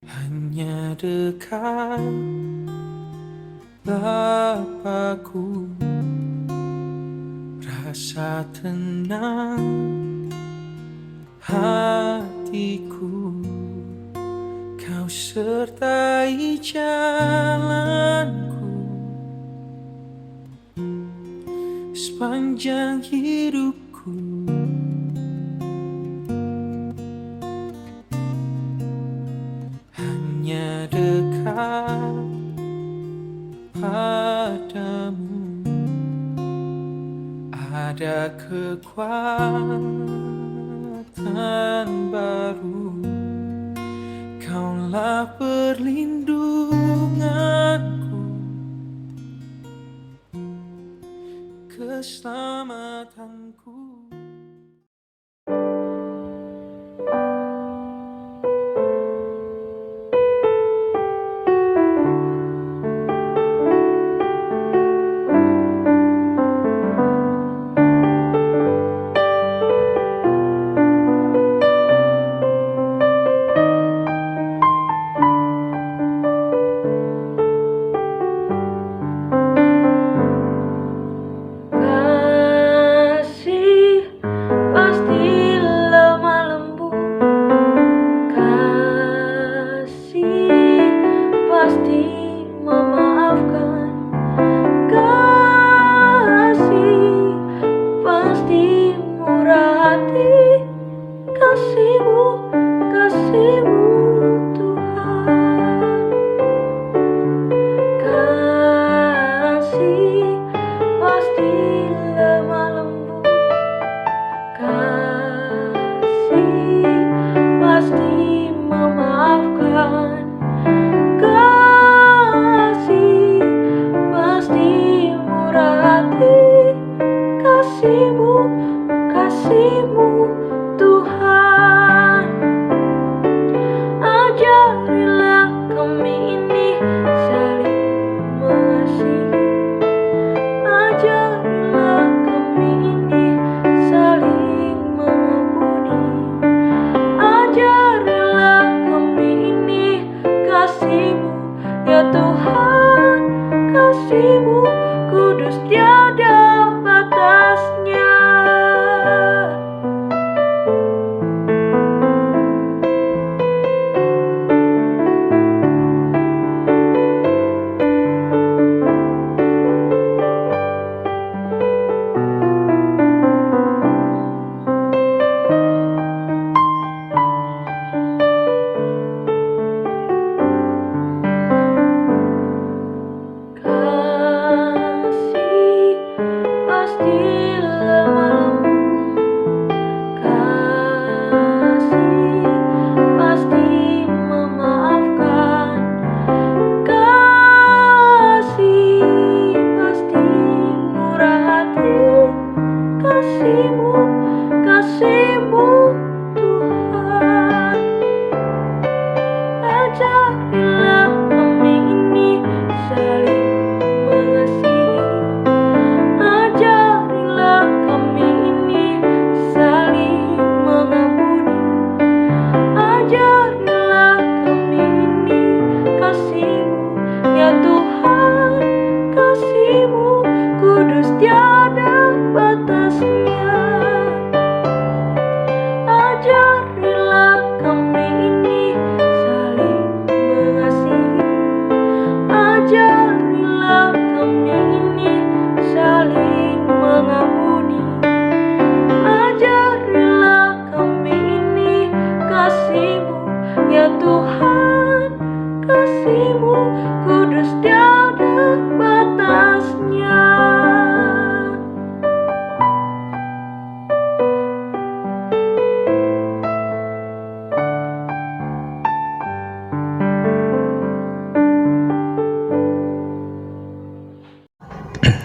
Hanya dekat Bapakku, rasa tenang hatiku. Kau sertai jalanku sepanjang hidupku. Hanya dekat padamu ada kekuatan baru. Kaulah perlindunganku, keselamatanku.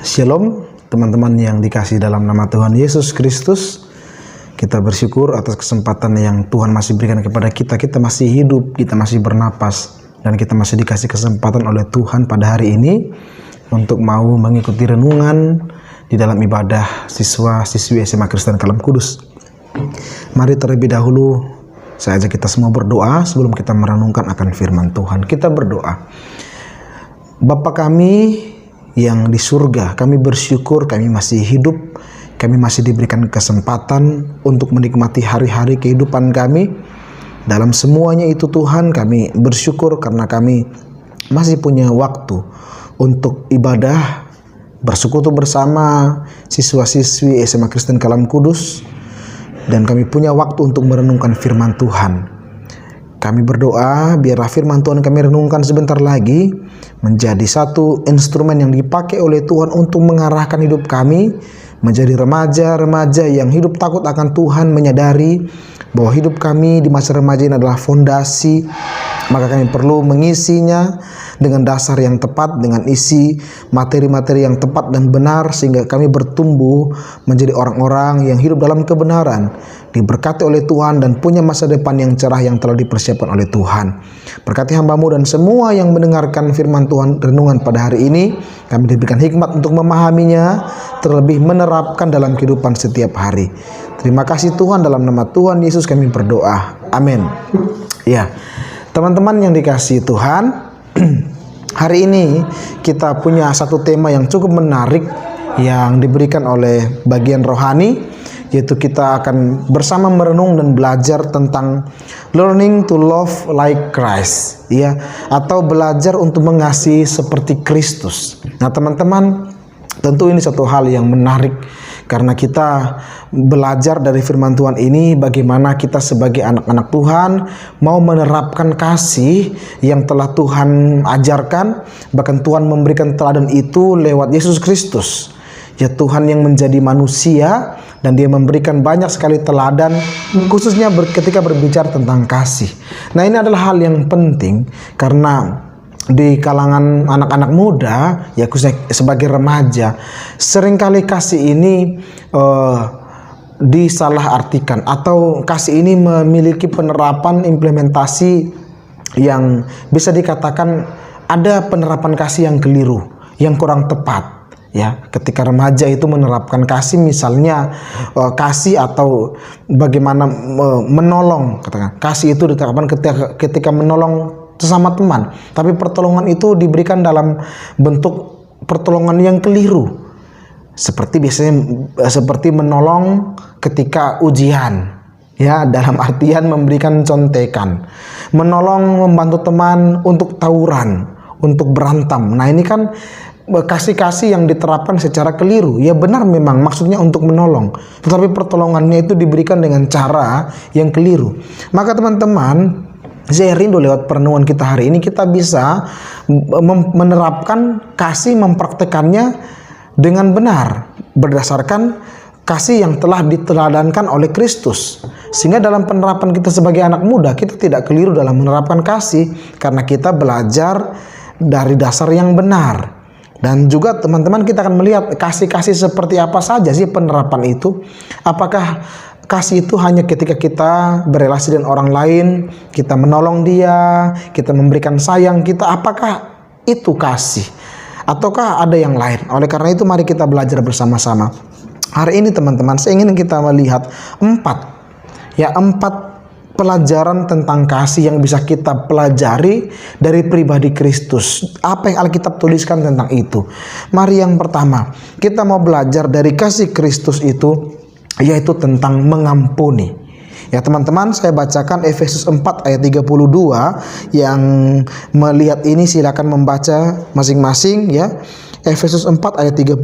Shalom teman-teman yang dikasih dalam nama Tuhan Yesus Kristus. Kita bersyukur atas kesempatan yang Tuhan masih berikan kepada kita. Kita masih hidup, kita masih bernapas, dan kita masih dikasih kesempatan oleh Tuhan pada hari ini untuk mau mengikuti renungan di dalam ibadah siswa-siswi SMA Kristen Kalam Kudus. Mari terlebih dahulu Saya ajak kita semua berdoa sebelum kita merenungkan akan firman Tuhan. Kita berdoa. Bapa kami yang di surga, kami bersyukur kami masih hidup, kami masih diberikan kesempatan untuk menikmati hari-hari kehidupan kami. Dalam semuanya itu Tuhan, kami bersyukur karena kami masih punya waktu untuk ibadah, bersekutu bersama siswa-siswi SMA Kristen Kalam Kudus, dan kami punya waktu untuk merenungkan firman Tuhan. Kami berdoa biarlah firman Tuhan kami renungkan sebentar lagi menjadi satu instrumen yang dipakai oleh Tuhan untuk mengarahkan hidup kami menjadi remaja-remaja yang hidup takut akan Tuhan, menyadari bahwa hidup kami di masa remaja ini adalah fondasi, maka kami perlu mengisinya dengan dasar yang tepat, dengan isi materi-materi yang tepat dan benar, sehingga kami bertumbuh menjadi orang-orang yang hidup dalam kebenaran, diberkati oleh Tuhan dan punya masa depan yang cerah yang telah dipersiapkan oleh Tuhan. Berkati hamba-Mu dan semua yang mendengarkan firman Tuhan renungan pada hari ini. Kami diberikan hikmat untuk memahaminya, terlebih menerapkan dalam kehidupan setiap hari. Terima kasih Tuhan, dalam nama Tuhan Yesus kami berdoa. Amin. Ya, teman-teman yang dikasihi Tuhan, hari ini kita punya satu tema yang cukup menarik yang diberikan oleh bagian rohani, yaitu kita akan bersama merenung dan belajar tentang learning to love like Christ, ya, atau belajar untuk mengasihi seperti Kristus. Nah, teman-teman, tentu ini satu hal yang menarik karena kita belajar dari firman Tuhan ini bagaimana kita sebagai anak-anak Tuhan mau menerapkan kasih yang telah Tuhan ajarkan, bahkan Tuhan memberikan teladan itu lewat Yesus Kristus. Ya, Tuhan yang menjadi manusia dan Dia memberikan banyak sekali teladan, khususnya ketika berbicara tentang kasih. Nah, ini adalah hal yang penting karena di kalangan anak-anak muda, ya khususnya sebagai remaja, seringkali kasih ini disalahartikan, atau kasih ini memiliki penerapan implementasi yang bisa dikatakan ada penerapan kasih yang keliru, yang kurang tepat. Ya, ketika remaja itu menerapkan kasih, misalnya kasih atau bagaimana menolong, katakan kasih itu diterapkan ketika menolong sesama teman, tapi pertolongan itu diberikan dalam bentuk pertolongan yang keliru, seperti seperti menolong ketika ujian, ya, dalam artian memberikan contekan, menolong membantu teman untuk tawuran, untuk berantem. Nah, ini kan kasih-kasih yang diterapkan secara keliru. Ya, benar memang maksudnya untuk menolong, tetapi pertolongannya itu diberikan dengan cara yang keliru. Maka teman-teman, saya rindu lewat perenungan kita hari ini kita bisa menerapkan kasih, mempraktekannya dengan benar berdasarkan kasih yang telah diteladankan oleh Kristus, sehingga dalam penerapan kita sebagai anak muda kita tidak keliru dalam menerapkan kasih karena kita belajar dari dasar yang benar. Dan juga teman-teman, kita akan melihat kasih-kasih seperti apa saja sih penerapan itu. Apakah kasih itu hanya ketika kita berelasi dengan orang lain, kita menolong dia, kita memberikan sayang kita, apakah itu kasih? Ataukah ada yang lain? Oleh karena itu mari kita belajar bersama-sama. Hari ini teman-teman, saya ingin kita melihat empat pelajaran tentang kasih yang bisa kita pelajari dari pribadi Kristus. Apa yang Alkitab tuliskan tentang itu? Mari yang pertama, kita mau belajar dari kasih Kristus itu, yaitu tentang mengampuni. Ya teman-teman, saya bacakan Efesus 4 ayat 32. Yang melihat ini silakan membaca masing-masing, ya. Efesus 4 ayat 32.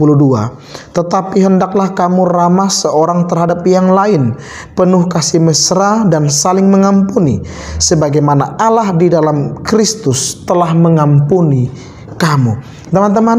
Tetapi hendaklah kamu ramah seorang terhadap yang lain, penuh kasih mesra dan saling mengampuni, sebagaimana Allah di dalam Kristus telah mengampuni kamu. Teman-teman,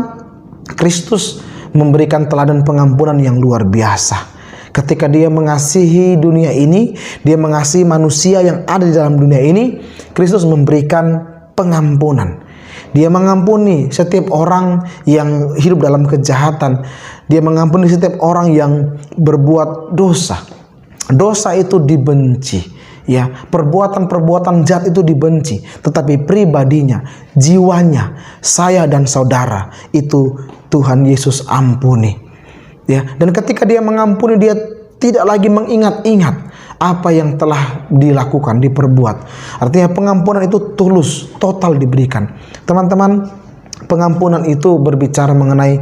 Kristus memberikan teladan pengampunan yang luar biasa. Ketika Dia mengasihi dunia ini, Dia mengasihi manusia yang ada di dalam dunia ini, Kristus memberikan pengampunan. Dia mengampuni setiap orang yang hidup dalam kejahatan. Dia mengampuni setiap orang yang berbuat dosa. Dosa itu dibenci, ya. Perbuatan-perbuatan jahat itu dibenci, tetapi pribadinya, jiwanya, saya dan saudara itu Tuhan Yesus ampuni. Ya, dan ketika Dia mengampuni, Dia tidak lagi mengingat-ingat apa yang telah dilakukan, diperbuat. Artinya pengampunan itu tulus, total diberikan. Teman-teman, pengampunan itu berbicara mengenai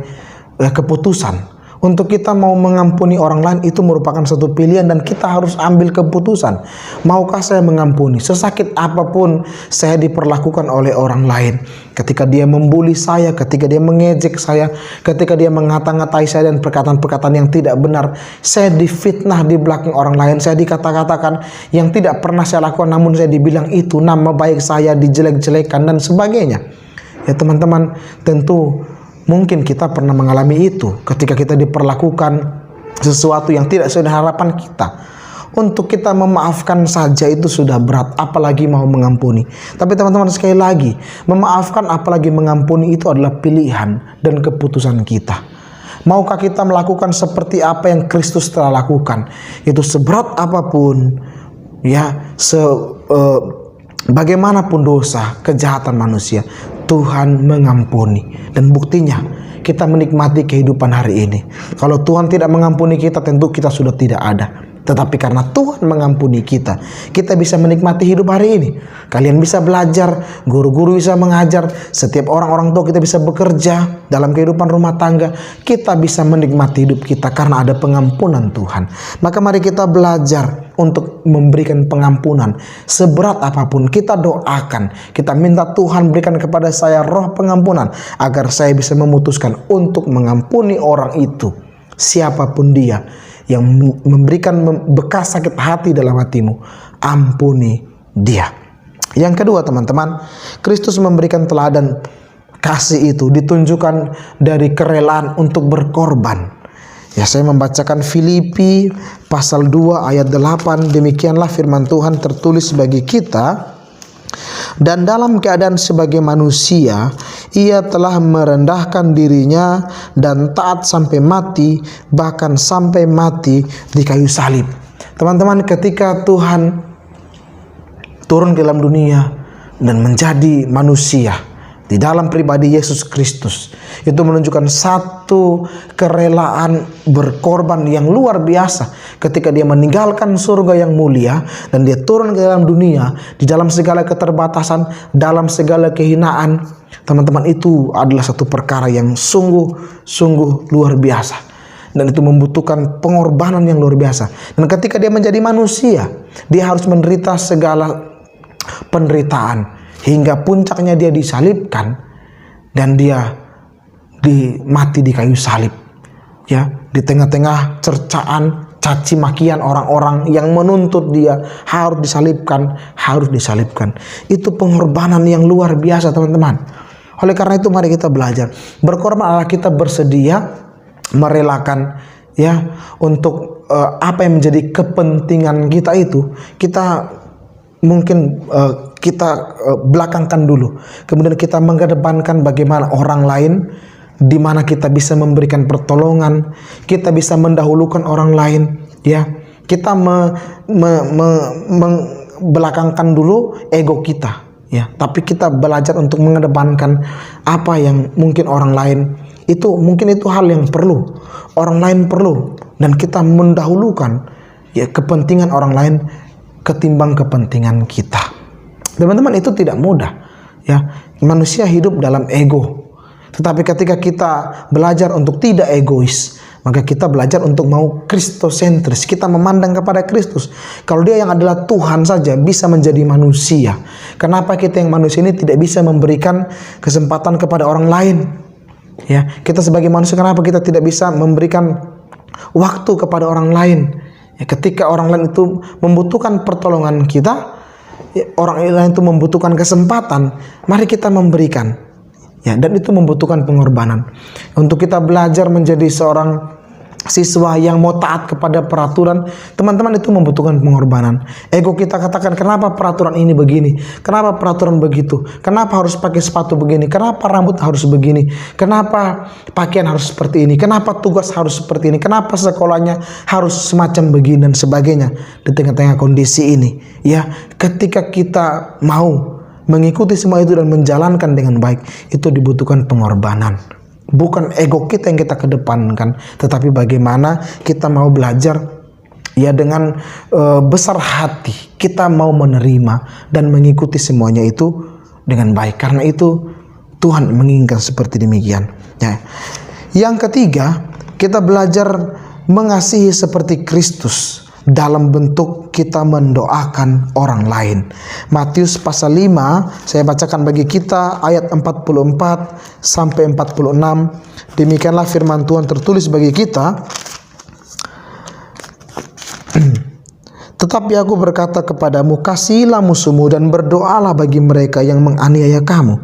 keputusan. Untuk kita mau mengampuni orang lain itu merupakan satu pilihan dan kita harus ambil keputusan. Maukah saya mengampuni? Sesakit apapun saya diperlakukan oleh orang lain. Ketika dia membuli saya, ketika dia mengejek saya, ketika dia mengata-ngatai saya dan perkataan-perkataan yang tidak benar, saya difitnah di belakang orang lain, saya dikata-katakan yang tidak pernah saya lakukan namun saya dibilang itu, nama baik saya dijelek-jelekan dan sebagainya. Ya teman-teman, tentu mungkin kita pernah mengalami itu ketika kita diperlakukan sesuatu yang tidak sesuai harapan kita. Untuk kita memaafkan saja itu sudah berat, apalagi mau mengampuni. Tapi teman-teman, sekali lagi, memaafkan apalagi mengampuni itu adalah pilihan dan keputusan kita. Maukah kita melakukan seperti apa yang Kristus telah lakukan? Itu seberat apapun, ya, bagaimanapun dosa, kejahatan manusia, Tuhan mengampuni. Dan buktinya kita menikmati kehidupan hari ini. Kalau Tuhan tidak mengampuni kita, tentu kita sudah tidak ada. Tetapi karena Tuhan mengampuni kita, kita bisa menikmati hidup hari ini. Kalian bisa belajar, guru-guru bisa mengajar, setiap orang-orang tua kita bisa bekerja dalam kehidupan rumah tangga. Kita bisa menikmati hidup kita karena ada pengampunan Tuhan. Maka mari kita belajar untuk memberikan pengampunan. Seberat apapun kita doakan, kita minta Tuhan berikan kepada saya roh pengampunan agar saya bisa memutuskan untuk mengampuni orang itu, siapapun dia yang memberikan bekas sakit hati dalam hatimu, ampuni dia. Yang kedua teman-teman, Kristus memberikan teladan kasih itu ditunjukkan dari kerelaan untuk berkorban. Ya, saya membacakan Filipi pasal 2 ayat 8. Demikianlah firman Tuhan tertulis bagi kita. Dan dalam keadaan sebagai manusia, ia telah merendahkan dirinya dan taat sampai mati, bahkan sampai mati di kayu salib. Teman-teman, ketika Tuhan turun ke dalam dunia dan menjadi manusia di dalam pribadi Yesus Kristus, itu menunjukkan satu kerelaan berkorban yang luar biasa ketika dia meninggalkan surga yang mulia dan dia turun ke dalam dunia di dalam segala keterbatasan, dalam segala kehinaan. Teman-teman, itu adalah satu perkara yang sungguh luar biasa dan itu membutuhkan pengorbanan yang luar biasa. Dan ketika dia menjadi manusia, dia harus menderita segala penderitaan hingga puncaknya dia disalibkan dan dia mati di kayu salib, ya, di tengah-tengah cercaan, caci makian orang-orang yang menuntut dia harus disalibkan. Itu pengorbanan yang luar biasa teman-teman. Oleh karena itu mari kita belajar berkorban adalah kita bersedia merelakan, ya, untuk apa yang menjadi kepentingan kita itu kita mungkin kita belakangkan dulu, kemudian kita mengedepankan bagaimana orang lain, di mana kita bisa memberikan pertolongan, kita bisa mendahulukan orang lain, ya. Kita belakangkan dulu ego kita, ya. Tapi kita belajar untuk mengedepankan apa yang mungkin orang lain mungkin itu hal yang perlu, orang lain perlu, dan kita mendahulukan, ya, kepentingan orang lain ketimbang kepentingan kita. Teman-teman, itu tidak mudah, ya. Manusia hidup dalam ego. Tetapi ketika kita belajar untuk tidak egois, maka kita belajar untuk mau kristosentris. Kita memandang kepada Kristus. Kalau dia yang adalah Tuhan saja bisa menjadi manusia, kenapa kita yang manusia ini tidak bisa memberikan kesempatan kepada orang lain? Ya, kita sebagai manusia, kenapa kita tidak bisa memberikan waktu kepada orang lain? Ya, ketika orang lain itu membutuhkan pertolongan kita, ya, orang lain itu membutuhkan kesempatan, mari kita memberikan. Ya, dan itu membutuhkan pengorbanan. Untuk kita belajar menjadi seorang siswa yang mau taat kepada peraturan, teman-teman, itu membutuhkan pengorbanan. Ego kita katakan, kenapa peraturan ini begini? Kenapa peraturan begitu? Kenapa harus pakai sepatu begini? Kenapa rambut harus begini? Kenapa pakaian harus seperti ini? Kenapa tugas harus seperti ini? Kenapa sekolahnya harus semacam begini dan sebagainya? Di tengah-tengah kondisi ini, ya, ketika kita mau mengikuti semua itu dan menjalankan dengan baik, itu dibutuhkan pengorbanan. Bukan ego kita yang kita kedepankan, tetapi bagaimana kita mau belajar, Ya, dengan besar hati kita mau menerima dan mengikuti semuanya itu dengan baik. Karena itu Tuhan menginginkan seperti demikian. Ya. Yang ketiga, kita belajar mengasihi seperti Kristus dalam bentuk kita mendoakan orang lain. Matius pasal 5, saya bacakan bagi kita ayat 44 sampai 46. Demikianlah firman Tuhan tertulis bagi kita. Tetapi aku berkata kepadamu, kasihilah musuhmu dan berdoalah bagi mereka yang menganiaya kamu.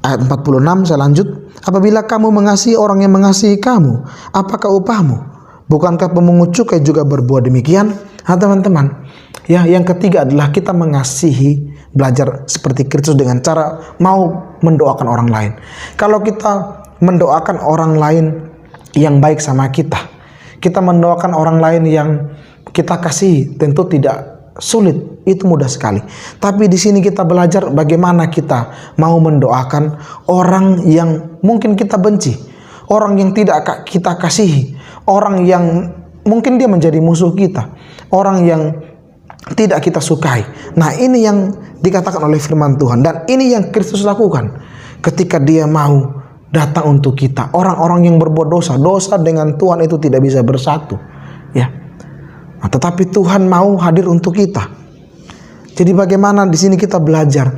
Ayat 46 saya lanjut. Apabila kamu mengasihi orang yang mengasihi kamu, apakah upahmu? Bukankah pemungut cukai juga berbuat demikian? Teman-teman, ya, yang ketiga adalah kita mengasihi, belajar seperti Kristus dengan cara mau mendoakan orang lain. Kalau kita mendoakan orang lain yang baik sama kita, kita mendoakan orang lain yang kita kasih, tentu tidak sulit, itu mudah sekali. Tapi di sini kita belajar bagaimana kita mau mendoakan orang yang mungkin kita benci, orang yang tidak kita kasihi, orang yang mungkin dia menjadi musuh kita, orang yang tidak kita sukai. Nah, ini yang dikatakan oleh firman Tuhan, dan ini yang Kristus lakukan ketika dia mau datang untuk kita. Orang-orang yang berbuat dosa dengan Tuhan itu tidak bisa bersatu, ya. Nah, tetapi Tuhan mau hadir untuk kita. Jadi bagaimana di sini kita belajar?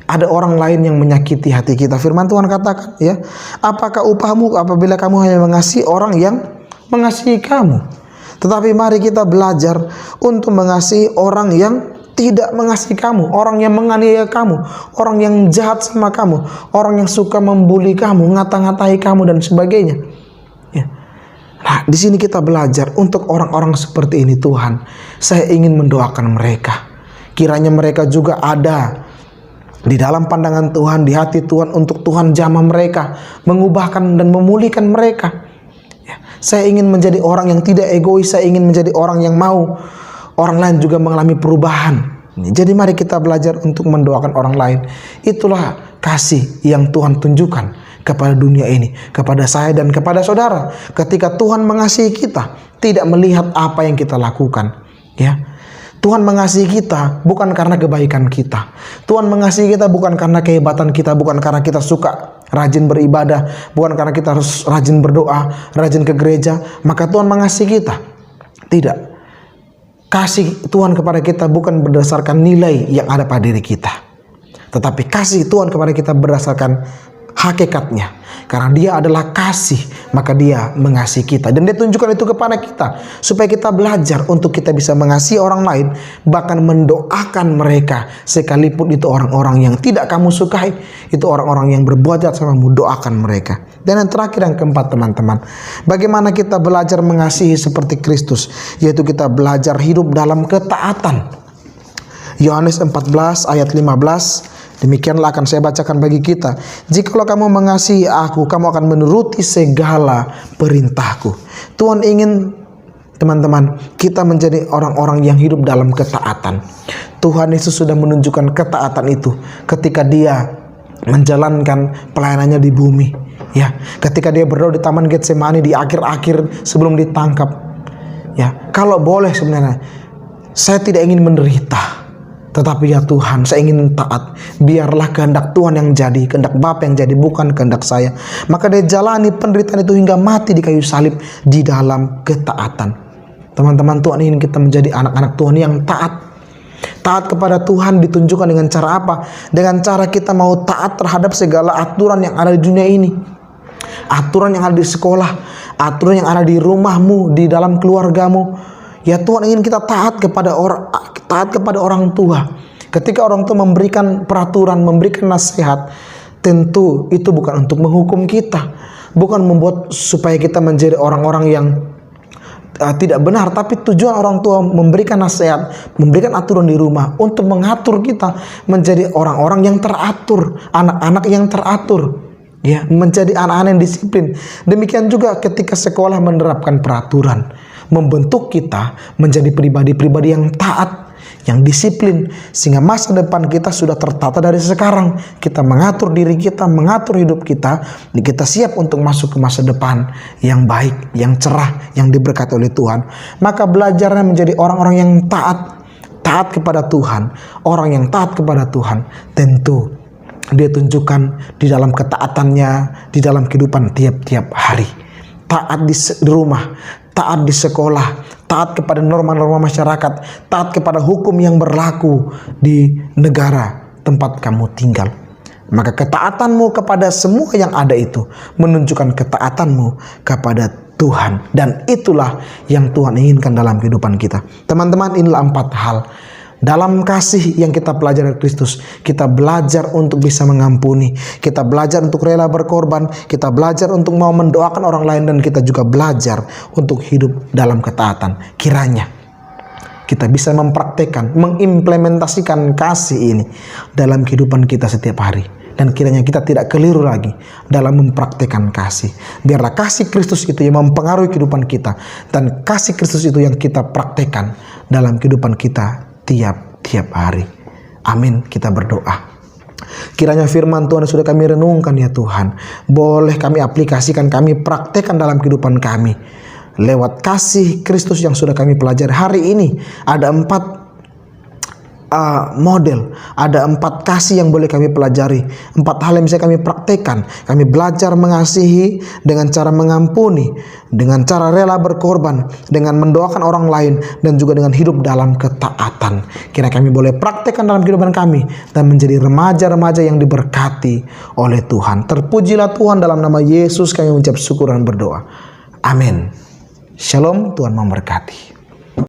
Ada orang lain yang menyakiti hati kita. Firman Tuhan katakan, ya, apakah upahmu apabila kamu hanya mengasihi orang yang mengasihi kamu? Tetapi mari kita belajar untuk mengasihi orang yang tidak mengasihi kamu, orang yang menganiaya kamu, orang yang jahat sama kamu, orang yang suka membuli kamu, ngata-ngatai kamu dan sebagainya. Ya. Nah, di sini kita belajar untuk orang-orang seperti ini. Tuhan, saya ingin mendoakan mereka. Kiranya mereka juga ada di dalam pandangan Tuhan, di hati Tuhan, untuk Tuhan jamah mereka, mengubahkan dan memulihkan mereka. Ya. Saya ingin menjadi orang yang tidak egois. Saya ingin menjadi orang yang mau orang lain juga mengalami perubahan. Jadi mari kita belajar untuk mendoakan orang lain. Itulah kasih yang Tuhan tunjukkan kepada dunia ini, kepada saya dan kepada saudara. Ketika Tuhan mengasihi kita, tidak melihat apa yang kita lakukan, ya. Tuhan mengasihi kita bukan karena kebaikan kita. Tuhan mengasihi kita bukan karena kehebatan kita, bukan karena kita suka rajin beribadah, bukan karena kita harus rajin berdoa, rajin ke gereja, maka Tuhan mengasihi kita. Tidak. Kasih Tuhan kepada kita bukan berdasarkan nilai yang ada pada diri kita, tetapi kasih Tuhan kepada kita berdasarkan hakikatnya. Karena dia adalah kasih, maka dia mengasihi kita. Dan dia tunjukkan itu kepada kita, supaya kita belajar untuk kita bisa mengasihi orang lain, bahkan mendoakan mereka, sekalipun itu orang-orang yang tidak kamu sukai, itu orang-orang yang berbuat jahat samamu, doakan mereka. Dan yang terakhir, yang keempat, teman-teman, bagaimana kita belajar mengasihi seperti Kristus, yaitu kita belajar hidup dalam ketaatan. Yohanes 14 ayat 15. Demikianlah akan saya bacakan bagi kita. Jikalau kamu mengasihi aku, kamu akan menuruti segala perintahku. Tuhan ingin, teman-teman, kita menjadi orang-orang yang hidup dalam ketaatan. Tuhan Yesus sudah menunjukkan ketaatan itu ketika dia menjalankan pelayanannya di bumi, ya. Ketika dia berdoa di Taman Getsemani di akhir-akhir sebelum ditangkap, ya. Kalau boleh sebenarnya, saya tidak ingin menderita, tetapi ya Tuhan, saya ingin taat. Biarlah kehendak Tuhan yang jadi, kehendak Bapa yang jadi, bukan kehendak saya. Maka dia jalani penderitaan itu hingga mati di kayu salib di dalam ketaatan. Teman-teman, Tuhan ingin kita menjadi anak-anak Tuhan yang taat. Taat kepada Tuhan ditunjukkan dengan cara apa? Dengan cara kita mau taat terhadap segala aturan yang ada di dunia ini. Aturan yang ada di sekolah, aturan yang ada di rumahmu, di dalam keluargamu. Ya, Tuhan ingin kita taat kepada orang tua. Ketika orang tua memberikan peraturan, memberikan nasihat, tentu itu bukan untuk menghukum kita, bukan membuat supaya kita menjadi orang-orang yang tidak benar, tapi tujuan orang tua memberikan nasihat, memberikan aturan di rumah untuk mengatur kita menjadi orang-orang yang teratur, anak-anak yang teratur, ya, menjadi anak-anak yang disiplin. Demikian juga ketika sekolah menerapkan peraturan, membentuk kita menjadi pribadi-pribadi yang taat, yang disiplin, sehingga masa depan kita sudah tertata dari sekarang. Kita mengatur diri kita, mengatur hidup kita, dan kita siap untuk masuk ke masa depan yang baik, yang cerah, yang diberkati oleh Tuhan. Maka belajarnya menjadi orang-orang yang taat kepada Tuhan. Orang yang taat kepada Tuhan tentu dia tunjukkan di dalam ketaatannya, di dalam kehidupan tiap-tiap hari. Taat di rumah, taat di sekolah, taat kepada norma-norma masyarakat, taat kepada hukum yang berlaku di negara tempat kamu tinggal. Maka ketaatanmu kepada semua yang ada itu menunjukkan ketaatanmu kepada Tuhan. Dan itulah yang Tuhan inginkan dalam kehidupan kita. Teman-teman, inilah 4 hal. Dalam kasih yang kita pelajari dari Kristus, kita belajar untuk bisa mengampuni, kita belajar untuk rela berkorban, kita belajar untuk mau mendoakan orang lain, dan kita juga belajar untuk hidup dalam ketaatan. Kiranya kita bisa mempraktekkan, mengimplementasikan kasih ini dalam kehidupan kita setiap hari. Dan kiranya kita tidak keliru lagi dalam mempraktekkan kasih. Biarlah kasih Kristus itu yang mempengaruhi kehidupan kita, dan kasih Kristus itu yang kita praktekkan dalam kehidupan kita tiap-tiap hari. Amin. Kita berdoa. Kiranya firman Tuhan yang sudah kami renungkan ya Tuhan, boleh kami aplikasikan, kami praktekkan dalam kehidupan kami. Lewat kasih Kristus yang sudah kami pelajari hari ini, ada 4 model, ada 4 kasih yang boleh kami pelajari, 4 hal yang bisa kami praktekkan. Kami belajar mengasihi dengan cara mengampuni, dengan cara rela berkorban, dengan mendoakan orang lain, dan juga dengan hidup dalam ketaatan. Kira kami boleh praktekkan dalam kehidupan kami dan menjadi remaja-remaja yang diberkati oleh Tuhan. Terpujilah Tuhan, dalam nama Yesus kami mengucap syukur dan berdoa. Amin. Shalom, Tuhan memberkati.